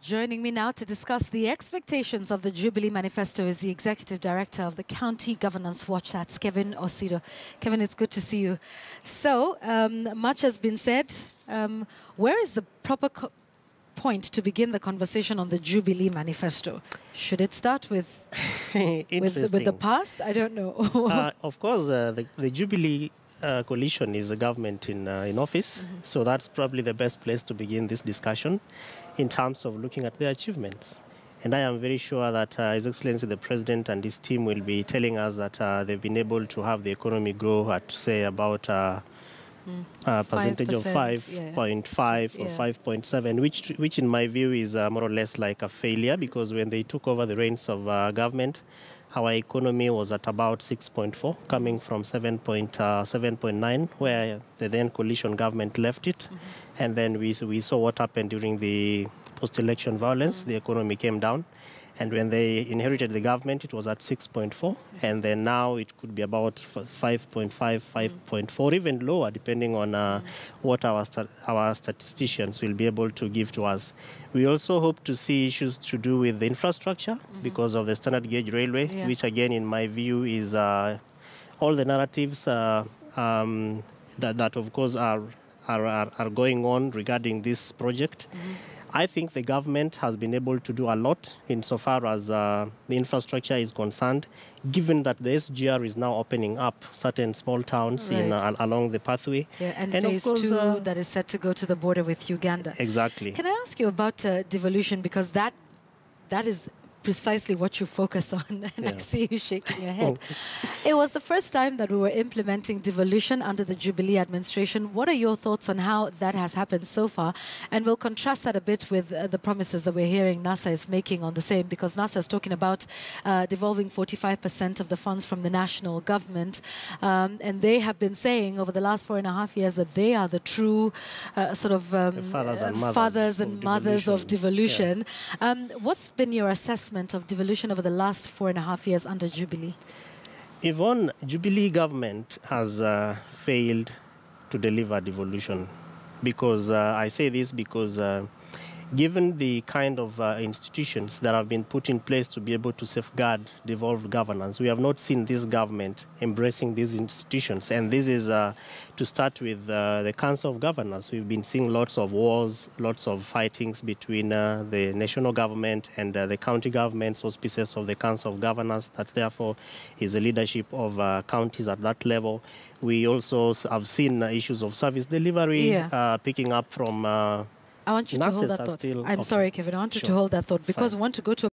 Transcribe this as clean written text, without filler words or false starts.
Joining me now to discuss the expectations of the Jubilee manifesto is the Executive Director of the County Governance Watch, that's Kevin Osido. Kevin, it's good to see you. So, much has been said. Where is the proper point to begin the conversation on the Jubilee manifesto? Should it start with, with the past? I don't know. Of course, the Jubilee coalition is a government in office, so that's probably the best place to begin this discussion in terms of looking at their achievements. And I am very sure that His Excellency the President and his team will be telling us that they've been able to have the economy grow at, say, about a percentage of 5.5 or 5.7, which in my view is more or less like a failure, because when they took over the reins of government, our economy was at about 6.4, coming from 7.9, where the then coalition government left it. And then we saw what happened during the post-election violence. The economy came down. And when they inherited the government, it was at 6.4. And then now it could be about 5.5, 5.4, even lower, depending on what our statisticians will be able to give to us. We also hope to see issues to do with the infrastructure because of the standard gauge railway, which again, in my view, is all the narratives that of course, are going on regarding this project. I think the government has been able to do a lot insofar as the infrastructure is concerned, given that the SGR is now opening up certain small towns along the pathway. Yeah, and phase of course, 2 that is set to go to the border with Uganda. Exactly. Can I ask you about devolution, because that is precisely what you focus on, and I see you shaking your head. It was the first time that we were implementing devolution under the Jubilee administration. What are your thoughts on how that has happened so far? And we'll contrast that a bit with the promises that we're hearing NASA is making on the same, because NASA is talking about devolving 45% of the funds from the national government. And they have been saying over the last 4.5 years that they are the true sort of fathers and mothers of devolution. Yeah. What's been your assessment of devolution over the last 4.5 years under Jubilee? Yvonne, Jubilee government has failed to deliver devolution, because I say this because given the kind of institutions that have been put in place to be able to safeguard devolved governance, we have not seen this government embracing these institutions. And this is to start with the Council of Governors. We've been seeing lots of wars, lots of fightings between the national government and the county governments, auspices of the Council of Governors, that therefore is the leadership of counties at that level. We also have seen issues of service delivery picking up from I want you to hold that thought. I'm sorry, Kevin. I want you to hold that thought, because I want to go to